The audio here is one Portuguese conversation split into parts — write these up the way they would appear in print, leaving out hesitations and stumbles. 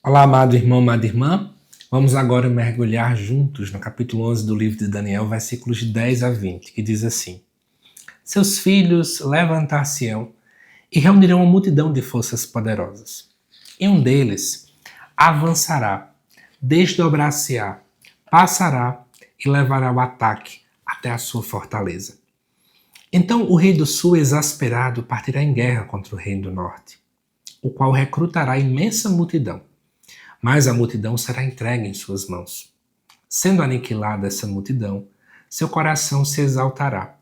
Olá, amado irmão, amada irmã. Vamos agora mergulhar juntos no capítulo 11 do livro de Daniel, versículos de 10 a 20, que diz assim: Seus filhos levantar-se-ão e reunirão uma multidão de forças poderosas. E um deles avançará, desdobrar-se-á, passará e levará o ataque até a sua fortaleza. Então o rei do sul, exasperado, partirá em guerra contra o rei do norte, o qual recrutará imensa multidão. Mas a multidão será entregue em suas mãos. Sendo aniquilada essa multidão, seu coração se exaltará.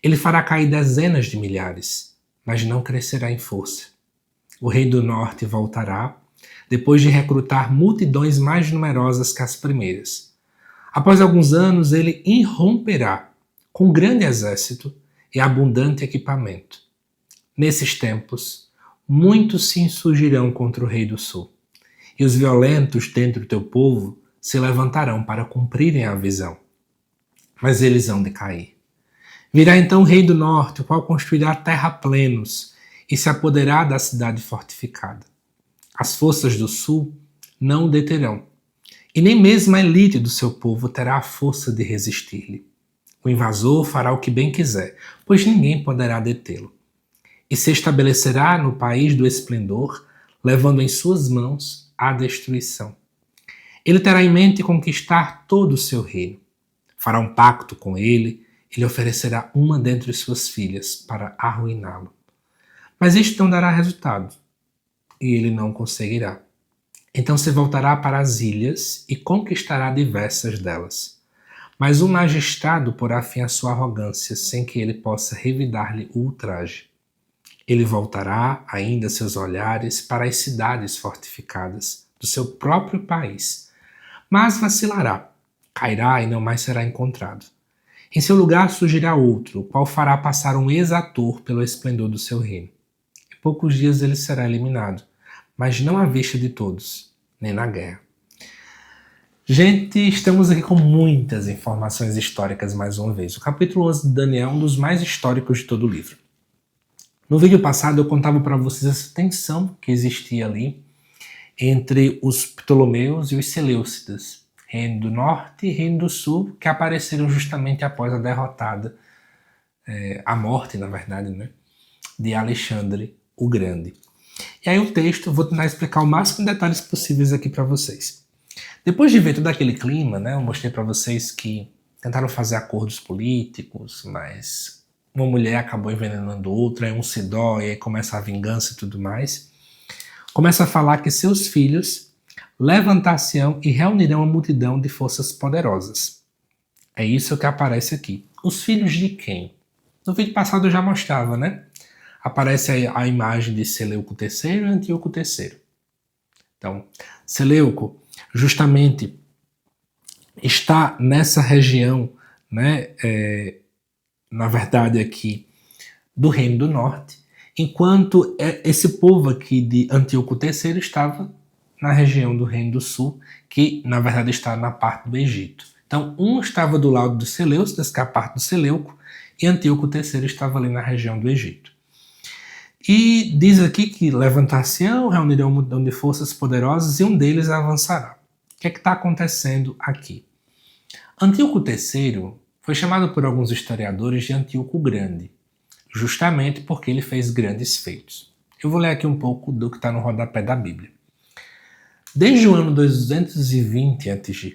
Ele fará cair dezenas de milhares, mas não crescerá em força. O rei do norte voltará, depois de recrutar multidões mais numerosas que as primeiras. Após alguns anos, ele irromperá com grande exército e abundante equipamento. Nesses tempos, muitos se insurgirão contra o rei do sul. E os violentos dentro do teu povo se levantarão para cumprirem a visão. Mas eles hão de cair. Virá então o rei do norte, o qual construirá terraplenos e se apoderará da cidade fortificada. As forças do sul não o deterão, e nem mesmo a elite do seu povo terá a força de resistir-lhe. O invasor fará o que bem quiser, pois ninguém poderá detê-lo. E se estabelecerá no país do esplendor, levando em suas mãos a destruição. Ele terá em mente conquistar todo o seu reino. Fará um pacto com ele e lhe oferecerá uma dentre suas filhas para arruiná-lo. Mas isto não dará resultado, e ele não conseguirá. Então se voltará para as ilhas e conquistará diversas delas. Mas o magistrado porá fim à sua arrogância, sem que ele possa revidar-lhe o ultraje. Ele voltará ainda seus olhares para as cidades fortificadas do seu próprio país, mas vacilará, cairá e não mais será encontrado. Em seu lugar surgirá outro, o qual fará passar um exator pelo esplendor do seu reino. Em poucos dias ele será eliminado, mas não à vista de todos, nem na guerra. Gente, estamos aqui com muitas informações históricas mais uma vez. O capítulo 11 de Daniel é um dos mais históricos de todo o livro. No vídeo passado eu contava para vocês essa tensão que existia ali entre os Ptolomeus e os Seleucidas, reino do norte e reino do sul, que apareceram justamente após a derrotada, a morte, na verdade, né, de Alexandre o Grande. E aí o texto, vou tentar explicar o máximo de detalhes possíveis aqui para vocês. Depois de ver todo aquele clima, né, eu mostrei para vocês que tentaram fazer acordos políticos, mas uma mulher acabou envenenando outra, aí um se dói, aí começa a vingança e tudo mais. Começa a falar que seus filhos levantar-se-ão e reunirão uma multidão de forças poderosas. É isso que aparece aqui. Os filhos de quem? No vídeo passado eu já mostrava, né? Aparece aí a imagem de Seleuco III e Antíoco III. Então, Seleuco justamente está nessa região, né? Na verdade aqui, do Reino do Norte, enquanto esse povo aqui de Antíoco III estava na região do Reino do Sul, que na verdade está na parte do Egito. Então, um estava do lado dos Seleucidas, que é a parte do Seleuco, e Antíoco III estava ali na região do Egito. E diz aqui que levantar-se-ão, reunirão uma multidão de forças poderosas, e um deles avançará. O que é que está acontecendo aqui? Antíoco III foi chamado por alguns historiadores de Antíoco Grande, justamente porque ele fez grandes feitos. Eu vou ler aqui um pouco do que está no rodapé da Bíblia. Desde o ano 220 a.C.,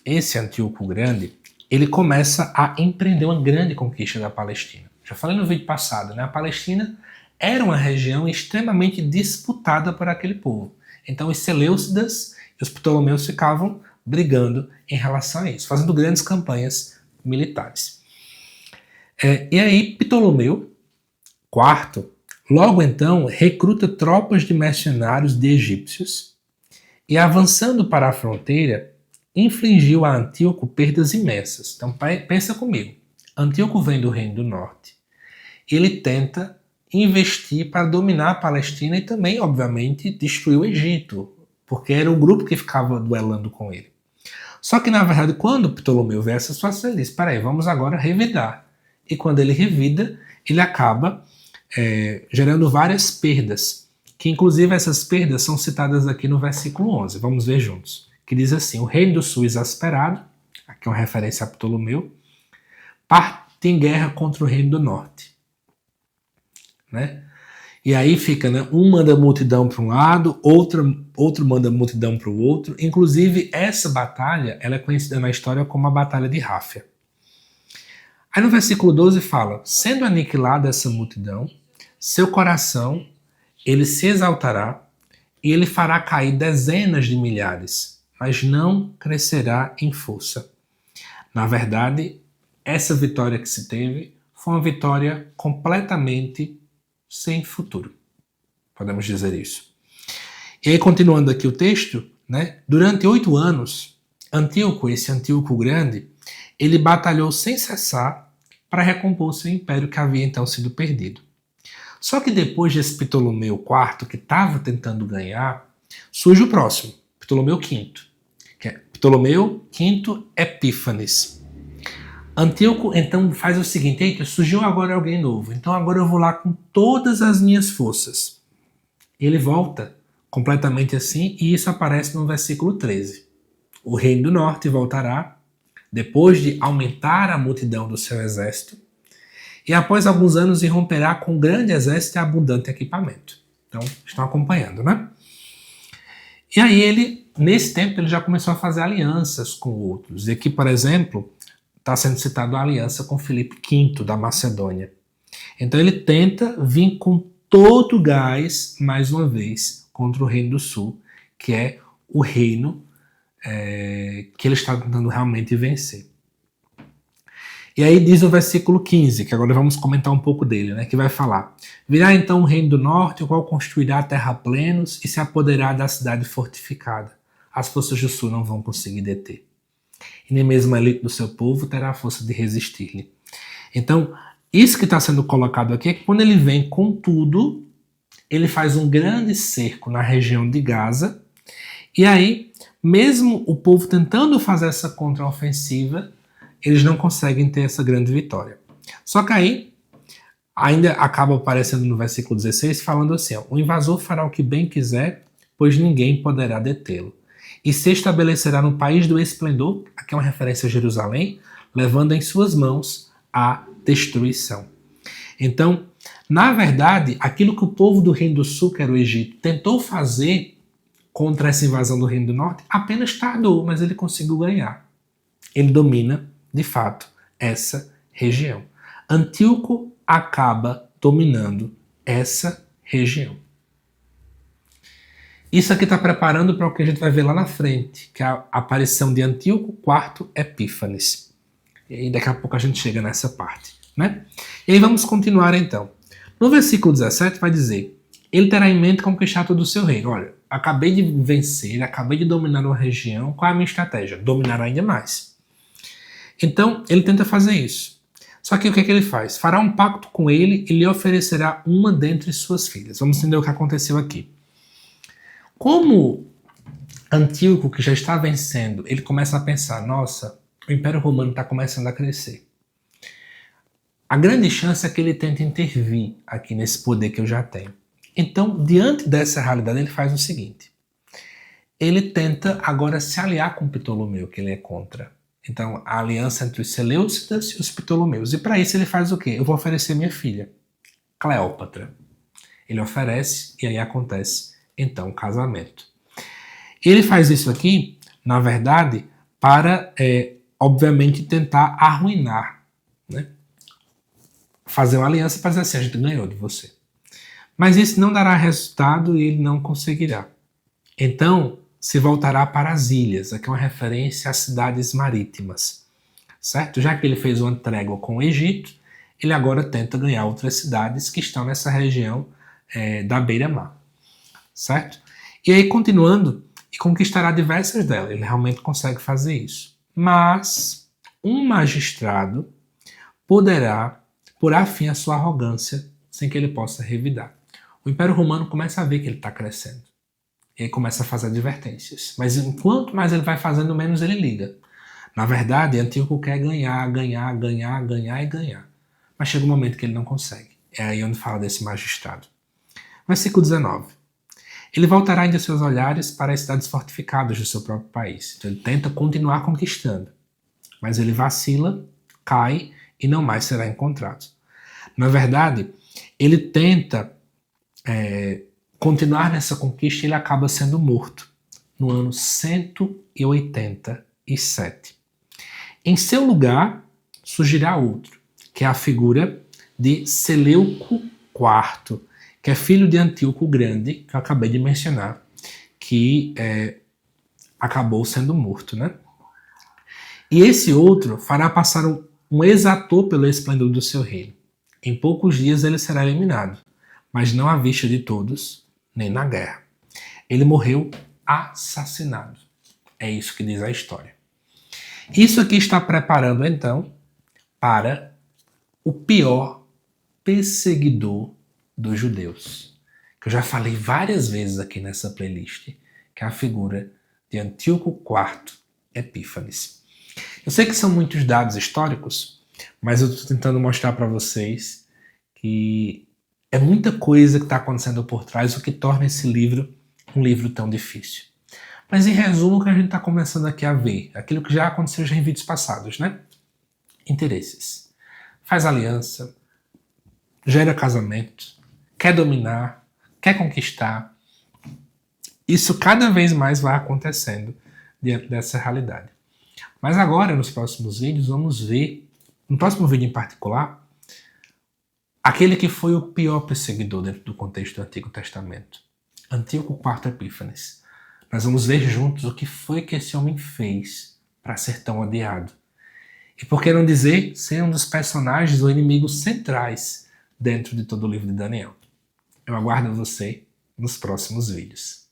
esse Antíoco Grande, ele começa a empreender uma grande conquista da Palestina. Já falei no vídeo passado, né? A Palestina era uma região extremamente disputada por aquele povo. Então os Seleucidas e os Ptolomeus ficavam brigando em relação a isso, fazendo grandes campanhas militares. E aí Ptolomeu IV, logo então, recruta tropas de mercenários de egípcios e, avançando para a fronteira, infligiu a Antíoco perdas imensas. Então pensa comigo, Antíoco vem do Reino do Norte, ele tenta investir para dominar a Palestina e também, obviamente, destruir o Egito, porque era o grupo que ficava duelando com ele. Só que, na verdade, quando Ptolomeu vê essa situação, ele diz, peraí, vamos agora revidar. E quando ele revida, ele acaba gerando várias perdas, que inclusive essas perdas são citadas aqui no versículo 11. Vamos ver juntos. Que diz assim: o reino do sul exasperado, aqui é uma referência a Ptolomeu, parte em guerra contra o reino do norte. Né? E aí fica, né? Um manda a multidão para um lado, outro manda a multidão para o outro. Inclusive, essa batalha ela é conhecida na história como a Batalha de Ráfia. Aí no versículo 12 fala: sendo aniquilada essa multidão, seu coração ele se exaltará e ele fará cair dezenas de milhares, mas não crescerá em força. Na verdade, essa vitória que se teve foi uma vitória completamente sem futuro. Podemos dizer isso. E aí, continuando aqui o texto, né, durante 8 anos, Antíoco, esse Antíoco Grande, ele batalhou sem cessar para recompor seu império que havia então sido perdido. Só que depois desse Ptolomeu IV, que estava tentando ganhar, surge o próximo, Ptolomeu V, que é Ptolomeu V Epífanes. Antíoco então faz o seguinte: eita, surgiu agora alguém novo, então agora eu vou lá com todas as minhas forças. Ele volta completamente assim, e isso aparece no versículo 13. O reino do norte voltará, depois de aumentar a multidão do seu exército, e após alguns anos irromperá com um grande exército e abundante equipamento. Então, estão acompanhando, né? E aí ele, nesse tempo, ele já começou a fazer alianças com outros. E aqui, por exemplo, está sendo citado a aliança com Filipe V da Macedônia. Então ele tenta vir com todo o gás, mais uma vez, contra o Reino do Sul, que é o reino que ele está tentando realmente vencer. E aí diz o versículo 15, que agora vamos comentar um pouco dele, né, que vai falar: virá então o reino do norte, o qual construirá terraplenos e se apoderará da cidade fortificada. As forças do sul não vão conseguir deter. E nem mesmo a elite do seu povo terá a força de resistir-lhe. Então, isso que está sendo colocado aqui é que quando ele vem com tudo, ele faz um grande cerco na região de Gaza, e aí, mesmo o povo tentando fazer essa contraofensiva, eles não conseguem ter essa grande vitória. Só que aí, ainda acaba aparecendo no versículo 16, falando assim: ó, o invasor fará o que bem quiser, pois ninguém poderá detê-lo. E se estabelecerá no país do esplendor, aqui é uma referência a Jerusalém, levando em suas mãos a destruição. Então, na verdade, aquilo que o povo do Reino do Sul, que era o Egito, tentou fazer contra essa invasão do Reino do Norte, apenas tardou, mas ele conseguiu ganhar. Ele domina, de fato, essa região. Antíoco acaba dominando essa região. Isso aqui está preparando para o que a gente vai ver lá na frente, que é a aparição de Antíoco IV Epífanes. E aí daqui a pouco a gente chega nessa parte, né? E aí vamos continuar então. No versículo 17 vai dizer: ele terá em mente conquistar todo o seu reino. Olha, acabei de vencer, acabei de dominar uma região, qual é a minha estratégia? Dominar ainda mais. Então, ele tenta fazer isso. Só que o que é que ele faz? Fará um pacto com ele e lhe oferecerá uma dentre suas filhas. Vamos entender o que aconteceu aqui. Como Antíoco, que já está vencendo, ele começa a pensar: nossa, o Império Romano está começando a crescer. A grande chance é que ele tente intervir aqui nesse poder que eu já tenho. Então, diante dessa realidade, ele faz o seguinte: ele tenta agora se aliar com Ptolomeu, que ele é contra. Então, a aliança entre os Seleucidas e os Ptolomeus. E para isso ele faz o quê? Eu vou oferecer minha filha, Cleópatra. Ele oferece e aí acontece, então, o casamento. E ele faz isso aqui, na verdade, para, obviamente, tentar arruinar, né? Fazer uma aliança para dizer assim: a gente ganhou de você. Mas isso não dará resultado e ele não conseguirá. Então, se voltará para as ilhas, aqui é uma referência às cidades marítimas, certo? Já que ele fez uma trégua com o Egito, ele agora tenta ganhar outras cidades que estão nessa região da beira-mar, certo? E aí, continuando, e conquistará diversas delas, ele realmente consegue fazer isso. Mas um magistrado poderá pôr fim à sua arrogância sem que ele possa revidar. O Império Romano começa a ver que ele está crescendo. E aí começa a fazer advertências. Mas enquanto mais ele vai fazendo, menos ele liga. Na verdade, Antíoco quer ganhar. Mas chega um momento que ele não consegue. É aí onde fala desse magistrado. Versículo 19. Ele voltará ainda seus olhares para as cidades fortificadas do seu próprio país. Então ele tenta continuar conquistando, mas ele vacila, cai e não mais será encontrado. Na verdade, ele tenta continuar nessa conquista e ele acaba sendo morto no ano 187. Em seu lugar, surgirá outro, que é a figura de Seleuco IV, que é filho de Antíoco o Grande, que eu acabei de mencionar, que acabou sendo morto, né? E esse outro fará passar um exator pelo esplendor do seu reino. Em poucos dias ele será eliminado, mas não à vista de todos, nem na guerra. Ele morreu assassinado. É isso que diz a história. Isso aqui está preparando, então, para o pior perseguidor dos judeus, que eu já falei várias vezes aqui nessa playlist, que é a figura de Antíoco IV Epífanes. Eu sei que são muitos dados históricos, mas eu estou tentando mostrar para vocês que é muita coisa que está acontecendo por trás, o que torna esse livro um livro tão difícil. Mas em resumo, o que a gente está começando aqui a ver, aquilo que já aconteceu já em vídeos passados, né? Interesses. Faz aliança, gera casamento, quer dominar, quer conquistar. Isso cada vez mais vai acontecendo dentro dessa realidade. Mas agora, nos próximos vídeos, vamos ver, no próximo vídeo em particular, aquele que foi o pior perseguidor dentro do contexto do Antigo Testamento, Antíoco IV Epífanes. Nós vamos ver juntos o que foi que esse homem fez para ser tão odiado. E por que não dizer ser um dos personagens ou inimigos centrais dentro de todo o livro de Daniel. Eu aguardo você nos próximos vídeos.